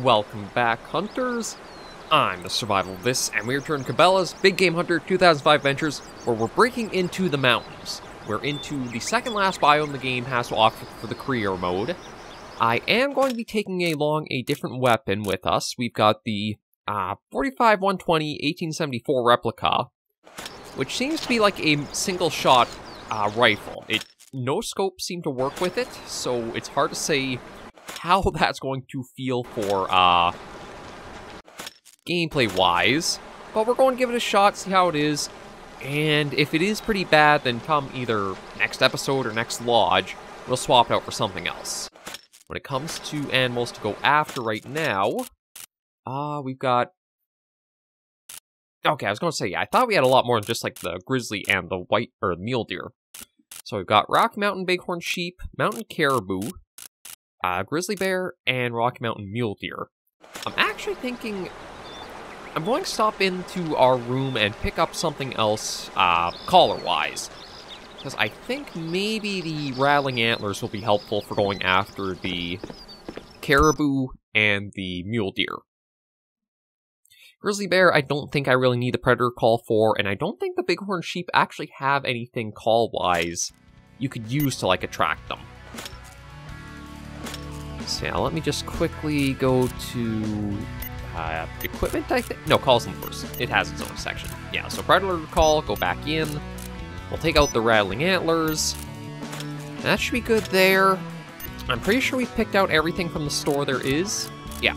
Welcome back, hunters. I'm the survivalist, and we return to Cabela's Big Game Hunter 2005 Ventures, where we're breaking into the mountains. We're into the second last biome the game has to offer for the career mode. I am going to be taking along a different weapon with us. We've got the 45 120 1874 replica, which seems to be like a single-shot rifle. No scopes seem to work with it, so it's hard to say how that's going to feel for gameplay-wise, but we're going to give it a shot, see how it is, and if it is pretty bad, then come either next episode or next lodge, we'll swap it out for something else. When it comes to animals to go after right now, we've got... Okay, I was going to say, yeah, I thought we had a lot more than just like the grizzly and the white, or the mule deer. So we've got Rocky Mountain Bighorn Sheep, Mountain Caribou, grizzly bear, and Rocky Mountain mule deer. I'm actually thinking I'm going to stop into our room and pick up something else, collar-wise. Because I think maybe the rattling antlers will be helpful for going after the caribou and the mule deer. Grizzly bear, I don't think I really need the predator call for, and I don't think the bighorn sheep actually have anything call-wise you could use to, like, attract them. So yeah, let me just quickly go to equipment, I think? No, calls them first. It has its own section. Yeah, so predator call, go back in. We'll take out the rattling antlers. That should be good there. I'm pretty sure we picked out everything from the store there is. Yeah.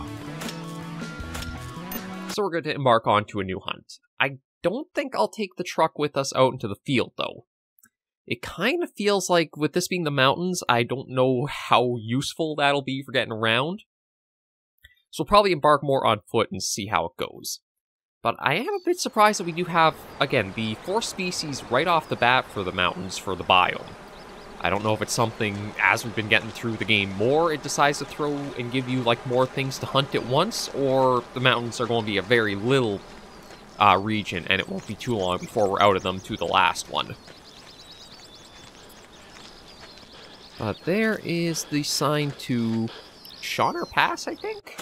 So we're going to embark onto a new hunt. I don't think I'll take the truck with us out into the field, though. It kind of feels like, with this being the mountains, I don't know how useful that'll be for getting around. So we'll probably embark more on foot and see how it goes. But I am a bit surprised that we do have, again, the 4 species right off the bat for the mountains for the biome. I don't know if it's something, as we've been getting through the game more, it decides to throw and give you, like, more things to hunt at once, or the mountains are going to be a very little region, and it won't be too long before we're out of them to the last one. But there is the sign to Shawner Pass, I think?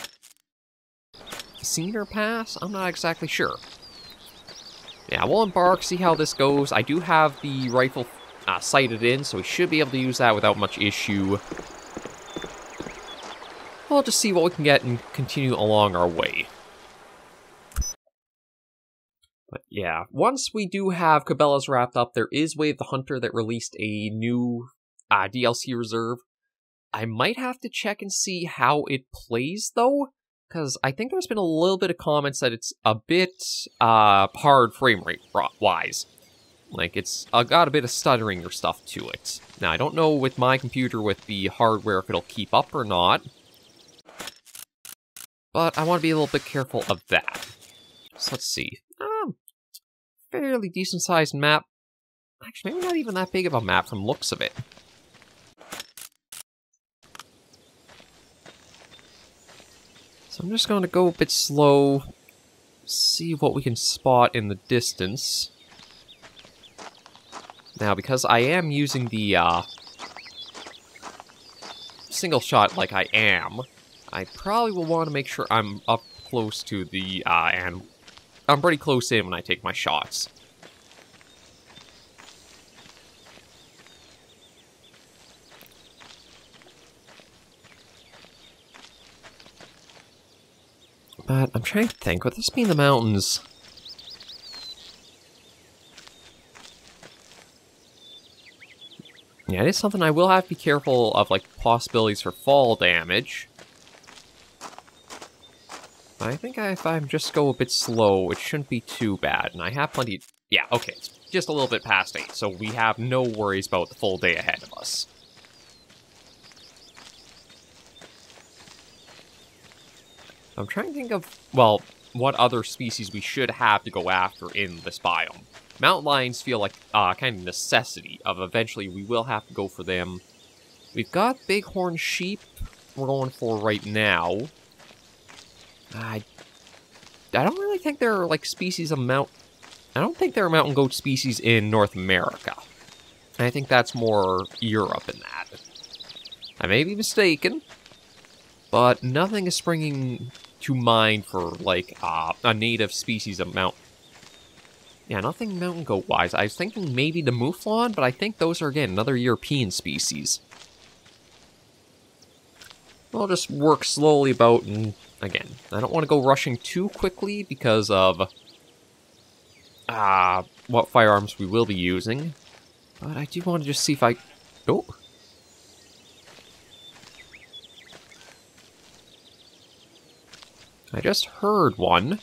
Senior Pass? I'm not exactly sure. Yeah, we'll embark, see how this goes. I do have the rifle sighted in, so we should be able to use that without much issue. We'll just see what we can get and continue along our way. But yeah, once we do have Cabela's wrapped up, there is Way of the Hunter that released a new DLC reserve. I might have to check and see how it plays, though, because I think there's been a little bit of comments that it's a bit hard frame rate wise. Like, it's got a bit of stuttering or stuff to it. Now, I don't know with my computer with the hardware if it'll keep up or not, but I want to be a little bit careful of that. So let's see. Fairly decent sized map. Actually, maybe not even that big of a map from looks of it. So I'm just going to go a bit slow, see what we can spot in the distance. Now, because I am using the single shot like I am, I probably will want to make sure I'm up close to the, and I'm pretty close in when I take my shots. But I'm trying to think, with this being the mountains... Yeah, it is something I will have to be careful of, like, possibilities for fall damage. But I think if I just go a bit slow, it shouldn't be too bad. And I have plenty of... Yeah, okay, it's just a little bit past 8, so we have no worries about the full day ahead of us. I'm trying to think of, well, what other species we should have to go after in this biome. Mountain lions feel like kind of necessity of eventually we will have to go for them. We've got bighorn sheep we're going for right now. I don't really think there are like species of I don't think there are mountain goat species in North America. I think that's more Europe in that. I may be mistaken. but nothing is springing to mind for, like, a native species of mountain. Yeah, nothing mountain goat-wise. I was thinking maybe the mouflon, but I think those are, again, another European species. We'll just work slowly about, and again, I don't want to go rushing too quickly because of what firearms we will be using. But I do want to just see if I... Oh. I just heard one.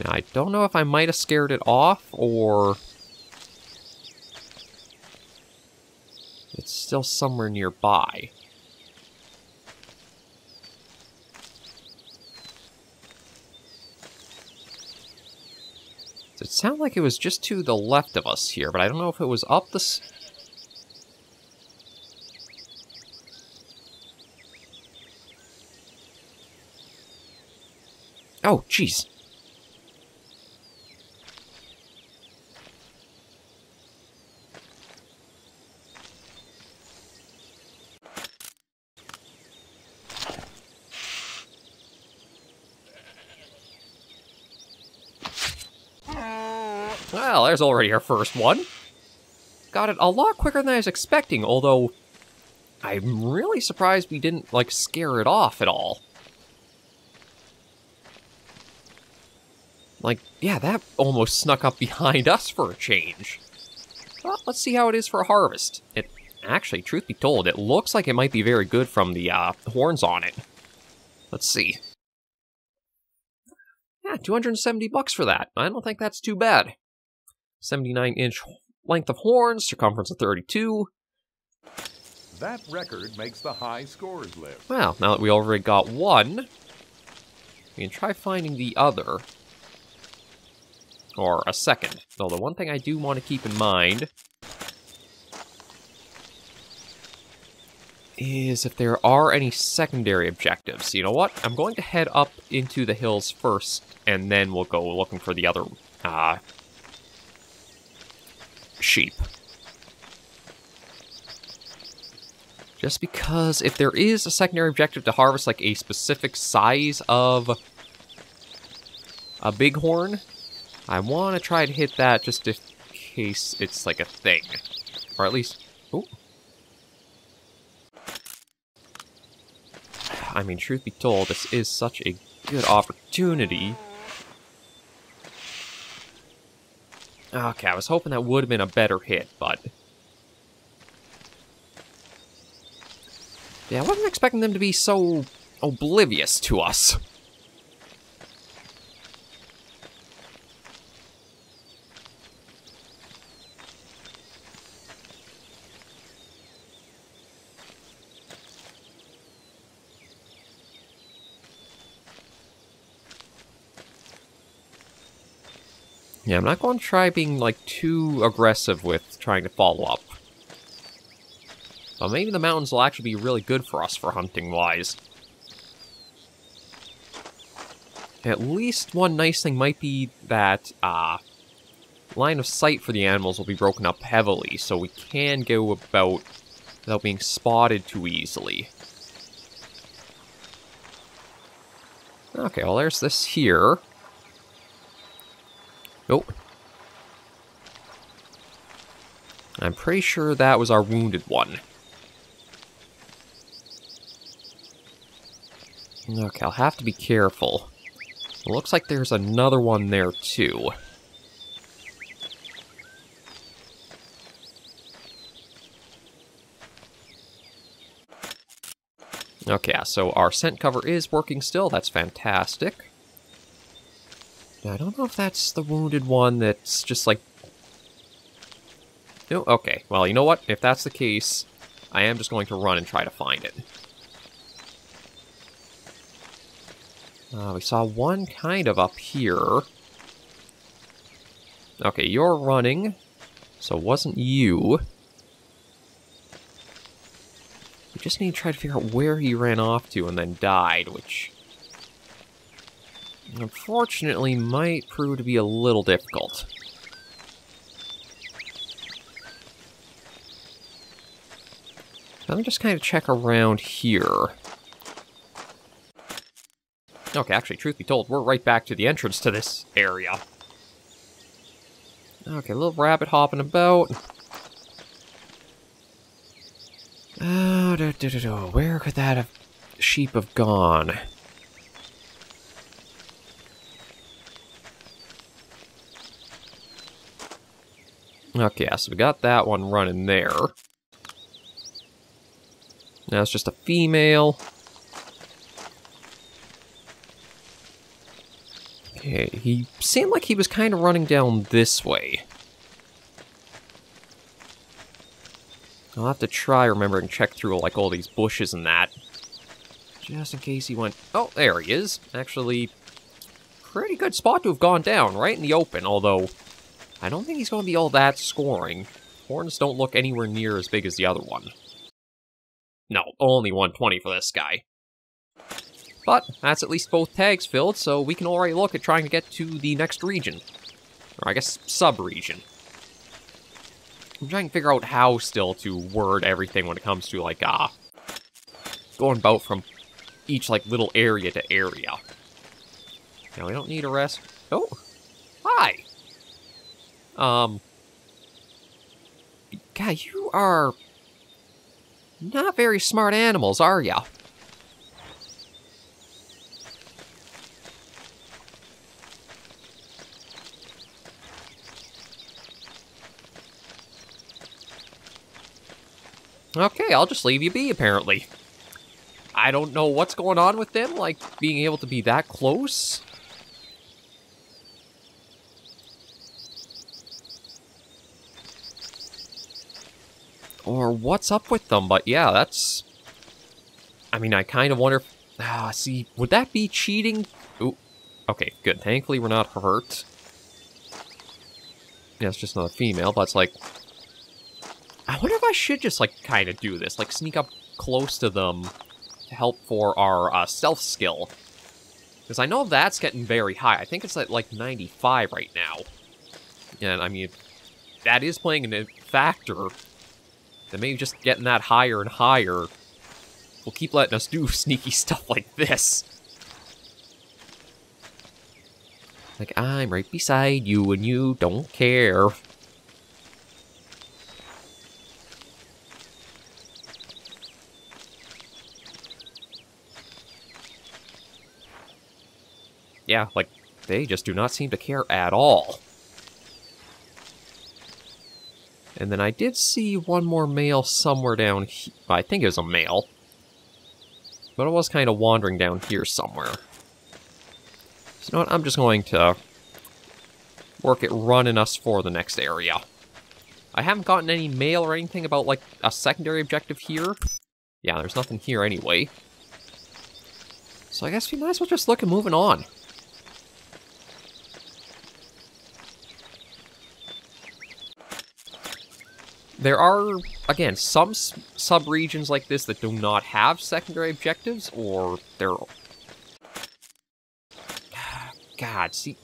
Now, I don't know if I might have scared it off, or... it's still somewhere nearby. It sounded like it was just to the left of us here, but I don't know if it was up the... Oh, jeez. Well, there's already our first one. Got it a lot quicker than I was expecting, although I'm really surprised we didn't, like, scare it off at all. Like, yeah, that almost snuck up behind us for a change. Well, let's see how it is for a harvest. It actually, truth be told, it looks like it might be very good from the horns on it. Let's see. Yeah, 270 bucks for that. I don't think that's too bad. 79-inch length of horns, circumference of 32. That record makes the high scores list. Well, now that we already got one, we can try finding the other. Or a second. Though the one thing I do want to keep in mind is if there are any secondary objectives. You know what? I'm going to head up into the hills first, and then we'll go looking for the other sheep. Just because if there is a secondary objective to harvest, like a specific size of a bighorn, I want to try to hit that just in case it's like a thing. Or at least... ooh. I mean, truth be told, this is such a good opportunity. Okay, I was hoping that would have been a better hit, but... yeah, I wasn't expecting them to be so oblivious to us. Yeah, I'm not going to try being, like, too aggressive with trying to follow up. But maybe the mountains will actually be really good for us for hunting-wise. At least one nice thing might be that, line of sight for the animals will be broken up heavily, so we can go about without being spotted too easily. Okay, well, there's this here. Nope. I'm pretty sure that was our wounded one. Okay, I'll have to be careful. It looks like there's another one there, too. Okay, so our scent cover is working still. That's fantastic. I don't know if that's the wounded one that's just like... no, okay. Well, you know what? If that's the case, I am just going to run and try to find it. We saw one kind of up here. Okay, you're running, so it wasn't you. We just need to try to figure out where he ran off to and then died, which... unfortunately might prove to be a little difficult. Let me just kind of check around here. Okay, actually, truth be told, we're right back to the entrance to this area. Okay, a little rabbit hopping about. Oh, where could that sheep have gone? Okay, so we got that one running there. Now it's just a female. Okay, he seemed like he was kind of running down this way. I'll have to try remember and check through like all these bushes and that. Just in case he went... Oh, there he is. Actually, pretty good spot to have gone down, right in the open, although I don't think he's going to be all that scoring. Horns don't look anywhere near as big as the other one. No, only 120 for this guy. But that's at least both tags filled, so we can already look at trying to get to the next region. Or I guess sub-region. I'm trying to figure out how still to word everything when it comes to, like, going about from each, like, little area to area. Now, we don't need a rest. Oh! Hi! God, you are not very smart animals, are ya? Okay, I'll just leave you be, apparently. I don't know what's going on with them, like, being able to be that close. Or what's up with them, but yeah, that's... I mean, I kind of wonder if... see, would that be cheating? Ooh, okay, good. Thankfully, we're not hurt. Yeah, it's just another female, but it's like... I wonder if I should just, like, kind of do this. Like, sneak up close to them to help for our stealth skill. Because I know that's getting very high. I think it's at, like, 95 right now. And, I mean, that is playing a factor. Then maybe just getting that higher and higher will keep letting us do sneaky stuff like this. Like, I'm right beside you and you don't care. Yeah, like, they just do not seem to care at all. And then I did see one more male somewhere down here. I think it was a male. But it was kind of wandering down here somewhere. So you know what, I'm just going to work at running us for the next area. I haven't gotten any mail or anything about, like, a secondary objective here. Yeah, there's nothing here anyway. So I guess we might as well just look at moving on. There are, again, some sub-regions like this that do not have secondary objectives, or they're... God, see...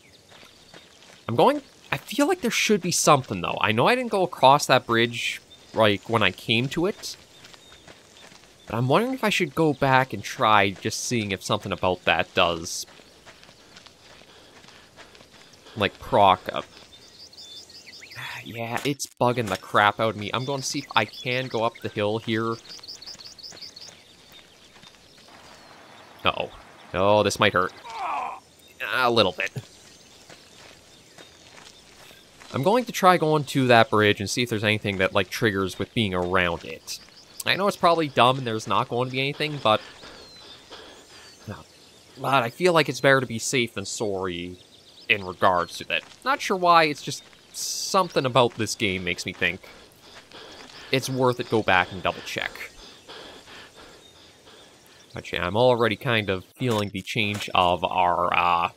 I feel like there should be something, though. I know I didn't go across that bridge, like, when I came to it. But I'm wondering if I should go back and try just seeing if something about that does... like, proc up. Yeah, it's bugging the crap out of me. I'm going to see if I can go up the hill here. Uh-oh. Oh, this might hurt. A little bit. I'm going to try going to that bridge and see if there's anything that, like, triggers with being around it. I know it's probably dumb and there's not going to be anything, but... But I feel like it's better to be safe than sorry in regards to that. Not sure why, it's just... something about this game makes me think it's worth it go back and double check. But yeah, I'm already kind of feeling the change of our,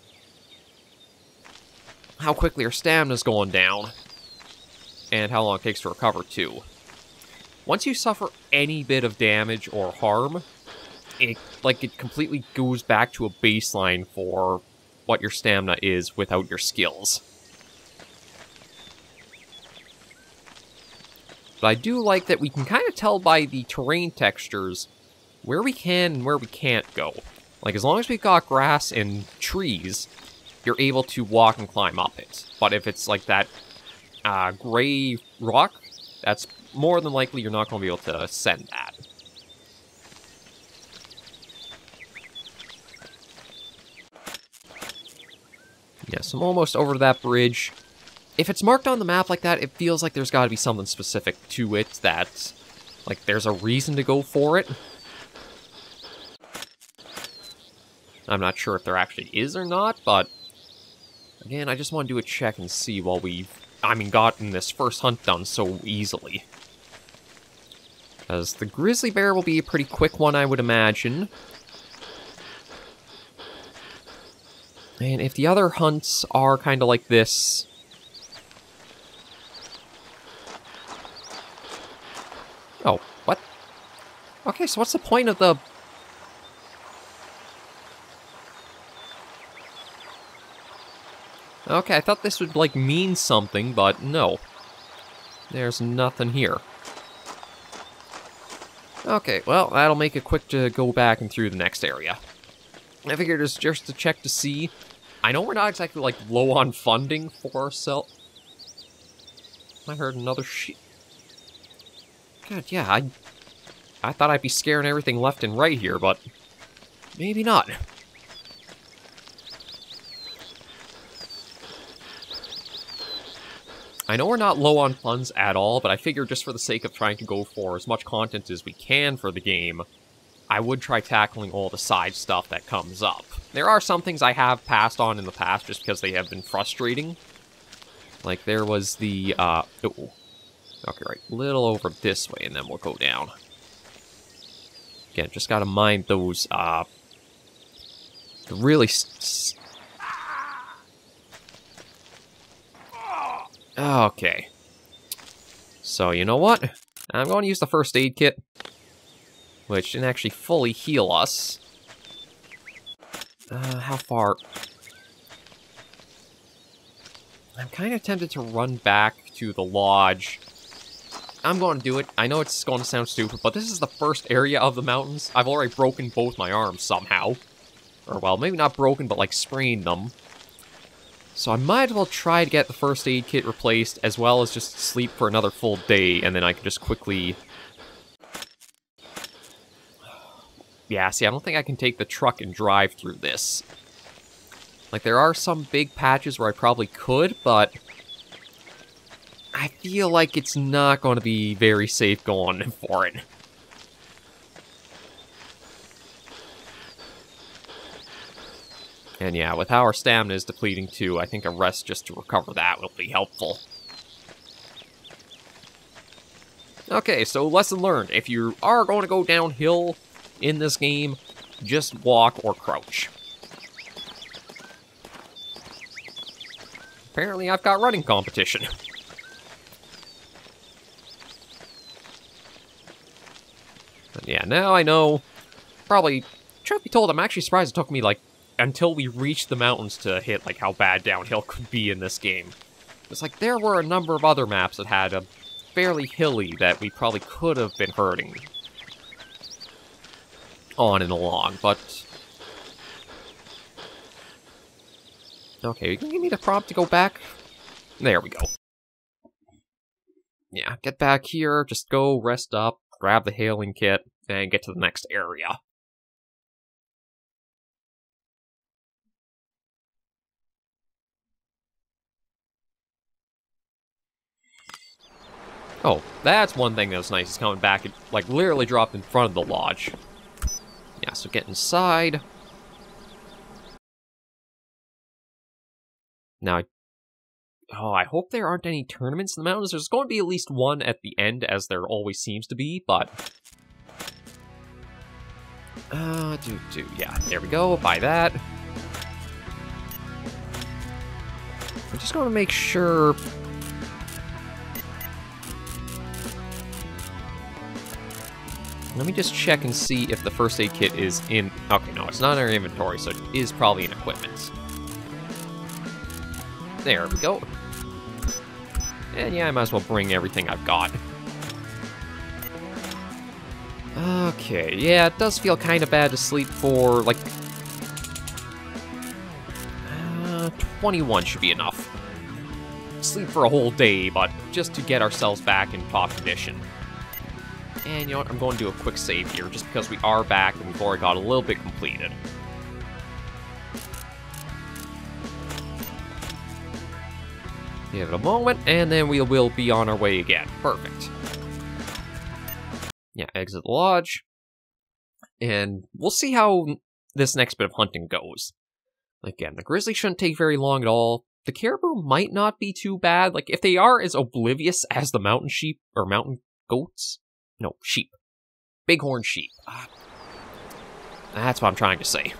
how quickly our stamina's going down. And how long it takes to recover, too. Once you suffer any bit of damage or harm, it completely goes back to a baseline for what your stamina is without your skills. But I do like that we can kind of tell by the terrain textures where we can and where we can't go. Like, as long as we've got grass and trees, you're able to walk and climb up it. But if it's like that gray rock, that's more than likely you're not going to be able to ascend that. Yes, I'm almost over to that bridge. If it's marked on the map like that, it feels like there's got to be something specific to it that, like, there's a reason to go for it. I'm not sure if there actually is or not, but again, I just want to do a check and see while we've, gotten this first hunt done so easily. As the grizzly bear will be a pretty quick one, I would imagine. And if the other hunts are kind of like this... Oh, what? Okay, so what's the point of the... Okay, I thought this would, like, mean something, but no. There's nothing here. Okay, well, that'll make it quick to go back and through the next area. I figured it's just to check to see. I know we're not exactly, like, low on funding for ourselves. I heard another sheep. God, yeah, I thought I'd be scaring everything left and right here, but maybe not. I know we're not low on funds at all, but I figure just for the sake of trying to go for as much content as we can for the game, I would try tackling all the side stuff that comes up. There are some things I have passed on in the past just because they have been frustrating. Like, there was the, oh. Okay, right, a little over this way, and then we'll go down. Again, just gotta mind those, the really... Okay. So, you know what? I'm going to use the first aid kit, which didn't actually fully heal us. How far? I'm kind of tempted to run back to the lodge. I'm going to do it. I know it's going to sound stupid, but this is the first area of the mountains. I've already broken both my arms somehow. Or, well, maybe not broken, but, like, sprained them. So I might as well try to get the first aid kit replaced, as well as just sleep for another full day, and then I can just quickly... Yeah, see, I don't think I can take the truck and drive through this. Like, there are some big patches where I probably could, but... I feel like it's not going to be very safe going for it. And yeah, with how our stamina is depleting too, I think a rest just to recover that will be helpful. Okay, so lesson learned. If you are going to go downhill in this game, just walk or crouch. Apparently I've got running competition. But yeah, now I know. Probably, truth be told, I'm actually surprised it took me, like, until we reached the mountains to hit, like, how bad downhill could be in this game. It's like, there were a number of other maps that had a fairly hilly that we probably could have been hurting on and along, but... Okay, you can give me the prompt to go back? There we go. Yeah, get back here, just go, rest up, grab the hailing kit, and get to the next area. Oh, that's one thing that was nice, is coming back, it, like, literally dropped in front of the lodge. Yeah, so get inside. Now, I hope there aren't any tournaments in the mountains. There's going to be at least one at the end, as there always seems to be, but... yeah, there we go, buy that. I'm just going to make sure... Let me just check and see if the first aid kit is in... Okay, no, it's not in our inventory, so it is probably in equipment. There we go. And yeah, I might as well bring everything I've got. Okay, yeah, it does feel kind of bad to sleep for, like... 21 should be enough. Sleep for a whole day, but just to get ourselves back in top condition. And you know what, I'm going to do a quick save here, just because we are back and we've already got a little bit completed. Give it a moment, and then we will be on our way again. Perfect. Yeah, exit the lodge. And we'll see how this next bit of hunting goes. Again, the grizzly shouldn't take very long at all. The caribou might not be too bad. Like, if they are as oblivious as the mountain sheep, or mountain goats? No, sheep. Bighorn sheep. That's what I'm trying to say.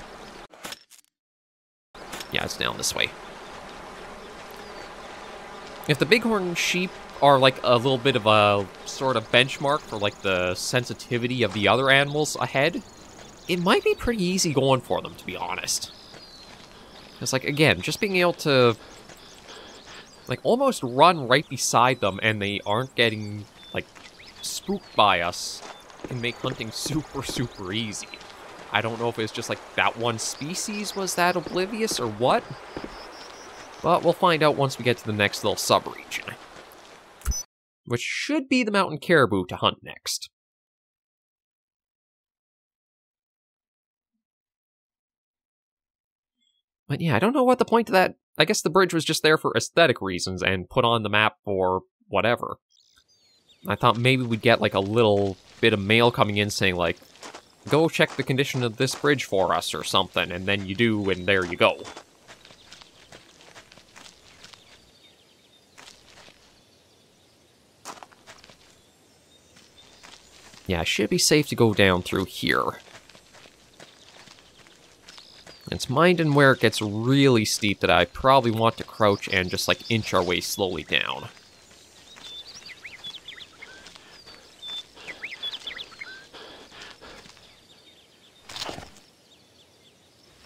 Yeah, it's down this way. If the bighorn sheep are like a little bit of a sort of benchmark for like the sensitivity of the other animals ahead, it might be pretty easy going for them, to be honest. It's like, again, just being able to like almost run right beside them and they aren't getting like spooked by us can make hunting super, super easy. I don't know if it's just like that one species was that oblivious or what, but we'll find out once we get to the next little sub-region, which should be the mountain caribou to hunt next. But yeah, I don't know what the point of that. I guess the bridge was just there for aesthetic reasons and put on the map for whatever. I thought maybe we'd get like a little bit of mail coming in saying like, go check the condition of this bridge for us or something, and then you do, and there you go. Yeah, it should be safe to go down through here. It's minding where it gets really steep that I probably want to crouch and just like inch our way slowly down.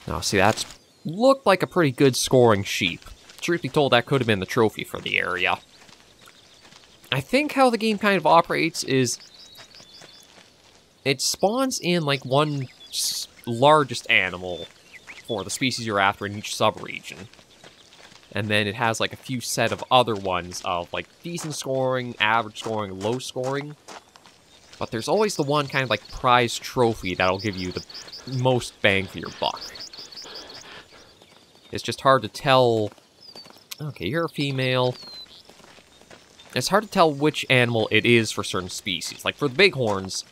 Now, see, that's looked like a pretty good scoring sheep. Truth be told, that could have been the trophy for the area. I think how the game kind of operates is it spawns in like one largest animal for the species you're after in each sub-region. And then it has like a few set of other ones of like decent scoring, average scoring, low scoring. But there's always the one kind of like prize trophy that'll give you the most bang for your buck. It's just hard to tell... Okay, you're a female. It's hard to tell which animal it is for certain species. Like for the bighorns,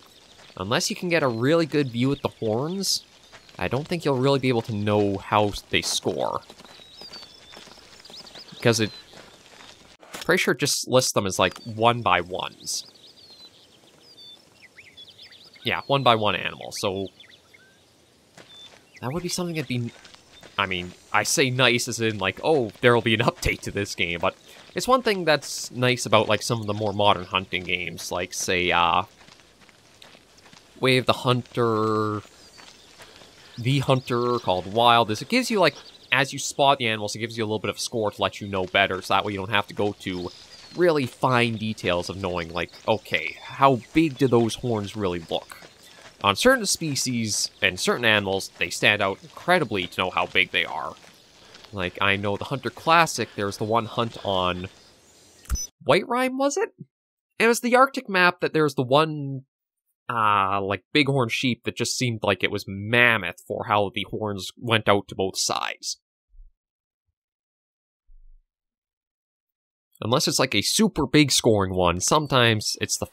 unless you can get a really good view at the horns, I don't think you'll really be able to know how they score. Because it... Pretty sure it just lists them as like 1x1s. Yeah, 1x1 animal, so... That would be something that'd be... I mean, I say nice as in like, oh, there'll be an update to this game, but it's one thing that's nice about like some of the more modern hunting games, like say, Way of the Hunter, theHunter, called Wild, is it gives you like, as you spot the animals, it gives you a little bit of score to let you know better, so that way you don't have to go to really fine details of knowing like, okay, how big do those horns really look? On certain species and certain animals, they stand out incredibly to know how big they are. Like, I know the Hunter Classic, there's the one hunt on... White Rime, was it? It was the Arctic map that there's the one, like, bighorn sheep that just seemed like it was mammoth for how the horns went out to both sides. Unless it's like a super big scoring one, sometimes it's the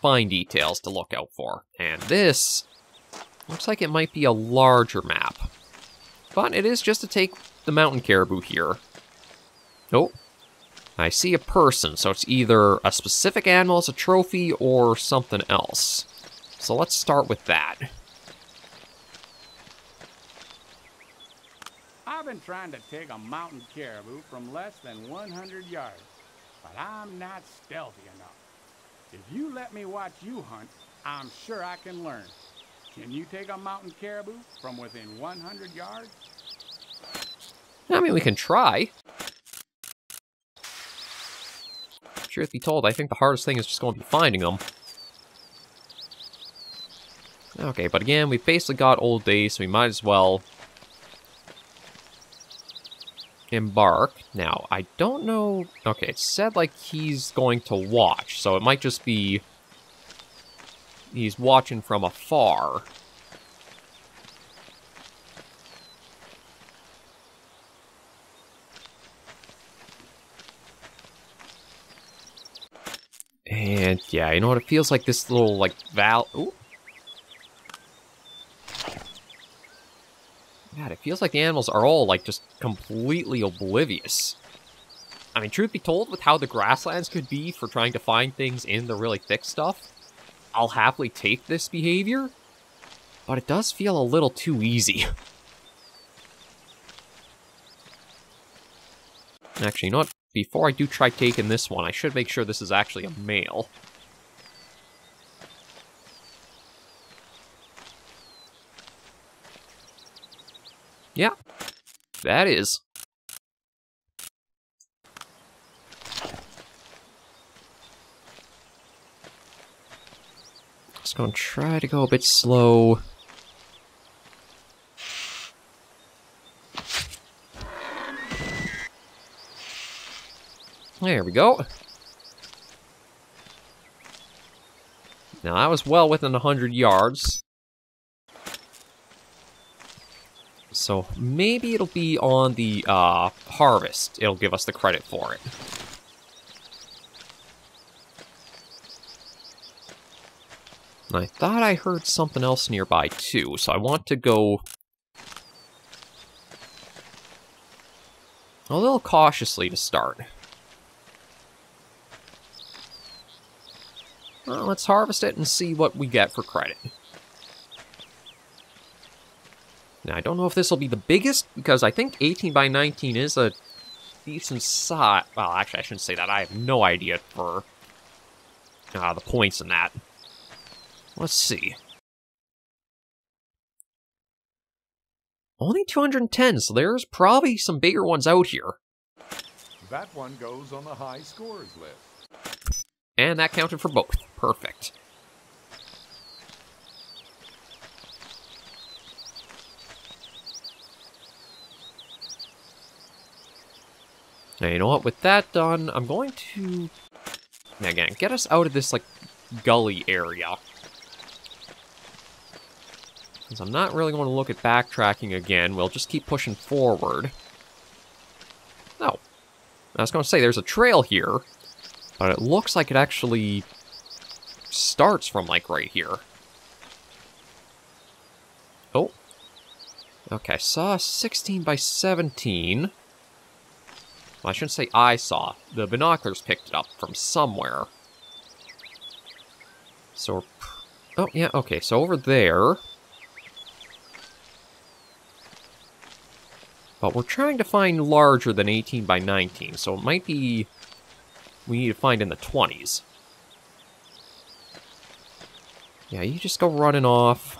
fine details to look out for. And this looks like it might be a larger map. But it is just to take the mountain caribou here. Oh, I see a person, so it's either a specific animal as a trophy or something else. So let's start with that. I've been trying to take a mountain caribou from less than 100 yards, but I'm not stealthy enough. If you let me watch you hunt, I'm sure I can learn. Can you take a mountain caribou from within 100 yards? I mean, we can try. Truth be told, I think the hardest thing is just going to be finding them. Okay, but again, we've basically got Old Days, so we might as well embark. Now, I don't know... Okay, it said, like, he's going to watch, so it might just be... He's watching from afar. And, yeah, you know what? It feels like this little, like, Ooh. God, it feels like the animals are all, like, just completely oblivious. I mean, truth be told, with how the grasslands could be for trying to find things in the really thick stuff, I'll happily take this behavior, but it does feel a little too easy. Actually, you know what? Before I do try taking this one, I should make sure this is actually a male. Yeah, that is. Just gonna try to go a bit slow. There we go. Now, that was well within 100 yards. So, maybe it'll be on the, harvest. It'll give us the credit for it. I thought I heard something else nearby, too, so I want to go a little cautiously to start. Well, let's harvest it and see what we get for credit. Now, I don't know if this will be the biggest, because I think 18 by 19 is a decent size. Well, actually, I shouldn't say that. I have no idea for the points in that. Let's see. Only 210, so there's probably some bigger ones out here. That one goes on the high scores list. And that counted for both. Perfect. Now, you know what? With that done, I'm going to, again, get us out of this, like, gully area. Because I'm not really going to look at backtracking again. We'll just keep pushing forward. Oh. I was going to say, there's a trail here. But it looks like it actually starts from, like, right here. Oh. Okay, saw 16 by 17. Well, I shouldn't say I saw. The binoculars picked it up from somewhere. So, oh, yeah, okay, so over there. But we're trying to find larger than 18 by 19, so it might be... we need to find in the 20s. Yeah, you just go running off.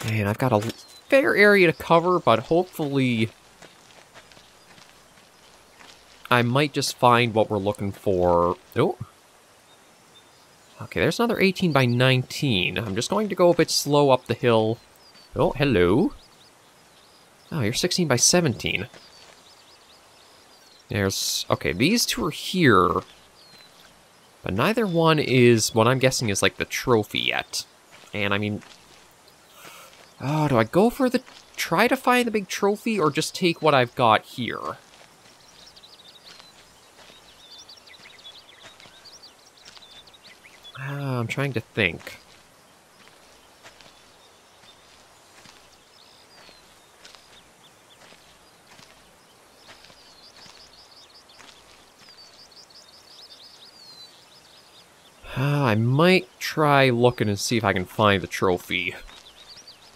And I've got a fair area to cover, but hopefully I might just find what we're looking for. Oh. Okay, there's another 18 by 19. I'm just going to go a bit slow up the hill. Oh, hello. Oh, you're 16 by 17. There's... okay, these two are here. But neither one is what I'm guessing is, like, the trophy yet. And, I mean... oh, do I go for the... try to find the big trophy, or just take what I've got here? I'm trying to think. I might try looking and see if I can find the trophy.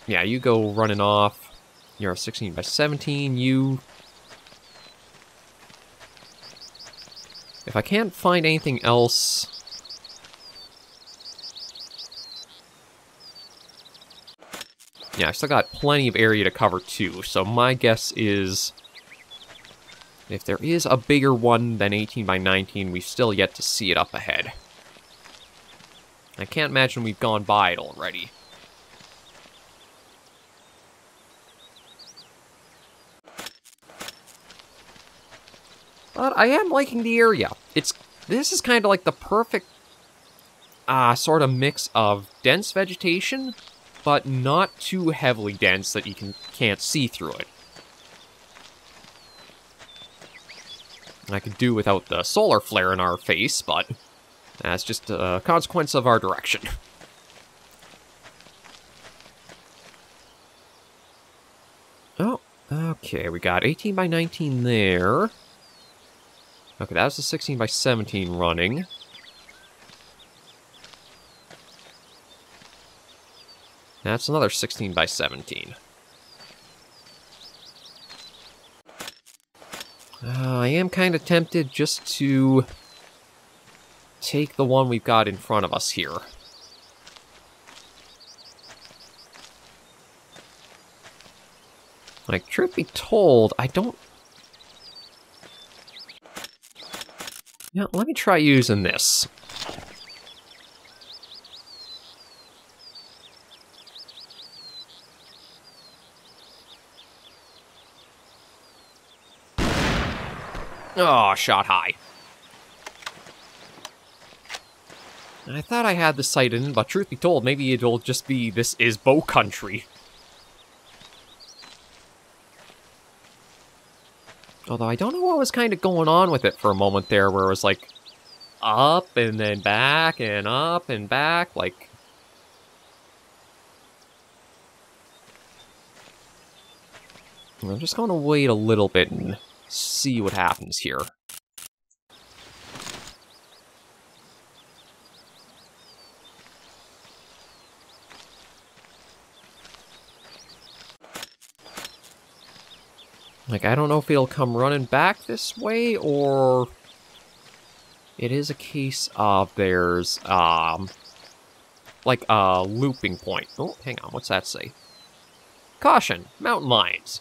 Yeah, you go running off. You're 16 by 17. You... if I can't find anything else... yeah, I still got plenty of area to cover too, so my guess is If there is a bigger one than 18 by 19, we've still yet to see it up ahead. I can't imagine we've gone by it already. But I am liking the area. This is kind of like the perfect sort of mix of dense vegetation, but not too heavily dense that you can't see through it. I could do without the solar flare in our face, but that's just a consequence of our direction. Oh, okay, we got 18 by 19 there. Okay, that was the 16 by 17 running. That's another 16 by 17. I am kind of tempted just to take the one we've got in front of us here. Like, truth be told, I don't... Yeah, let me try using this. Oh, shot high. I thought I had the sight in, but truth be told, maybe it'll just be this is bow country. Although I don't know what was kind of going on with it for a moment there, where it was like up and then back and up and back, like... I'm just going to wait a little bit and see what happens here. Like, I don't know if it'll come running back this way, or it is a case of there's, like a looping point. Oh, hang on, what's that say? Caution, mountain lions.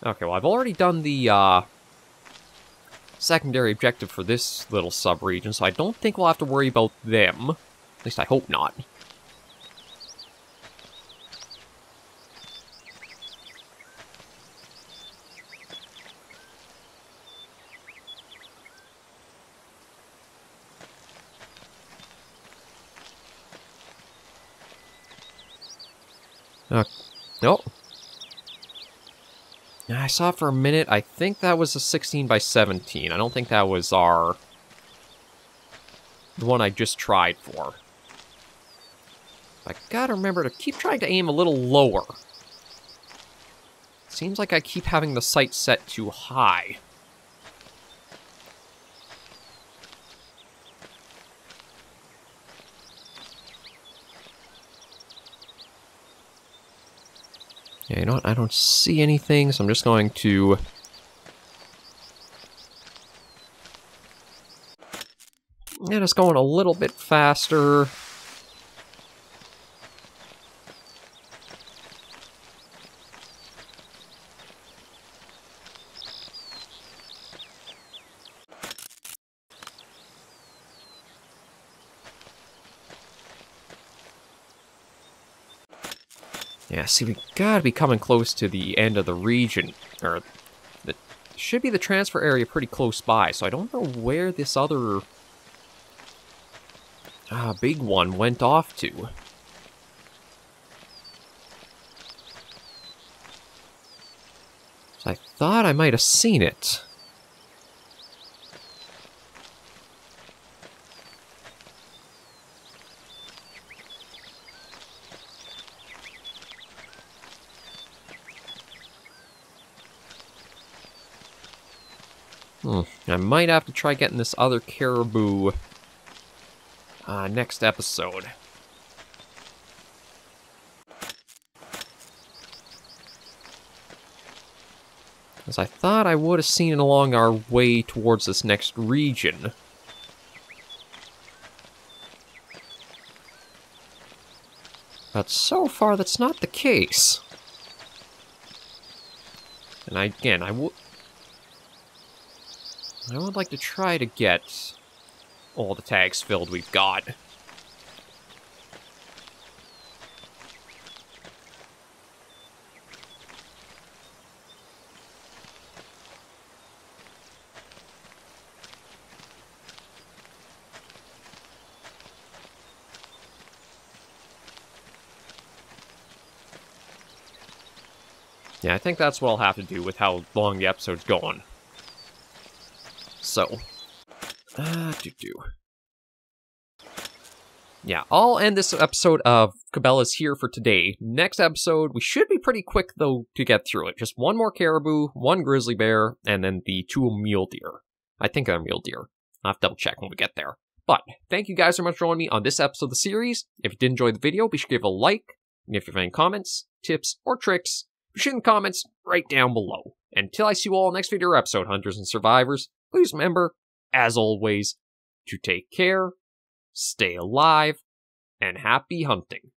Okay, well, I've already done the, secondary objective for this little sub-region, so I don't think we'll have to worry about them. At least I hope not. Nope. I saw it for a minute. I think that was a 16 by 17. I don't think that was the one I just tried for. I gotta remember to keep trying to aim a little lower. Seems like I keep having the sight set too high. Yeah, you know what? I don't see anything, so I'm just going to... Yeah, just going a little bit faster. Yeah, see, we gotta be coming close to the end of the region, or should be the transfer area pretty close by, so I don't know where this other big one went off to. So I thought I might have seen it. I might have to try getting this other caribou next episode. Because I thought I would have seen it along our way towards this next region. But so far, that's not the case. And I would... I would like to try to get all the tags filled we've got. Yeah, I think that's what I'll have to do with how long the episode's going. So, yeah, I'll end this episode of Cabela's here for today. Next episode, we should be pretty quick, though, to get through it. Just one more caribou, one grizzly bear, and then the 2 mule deer. I think they're mule deer. I'll have to double check when we get there. But, thank you guys so much for joining me on this episode of the series. If you did enjoy the video, be sure to give it a like. And if you have any comments, tips, or tricks, be sure in the comments right down below. Until I see you all next video or episode, hunters and survivors, please remember, as always, to take care, stay alive, and happy hunting.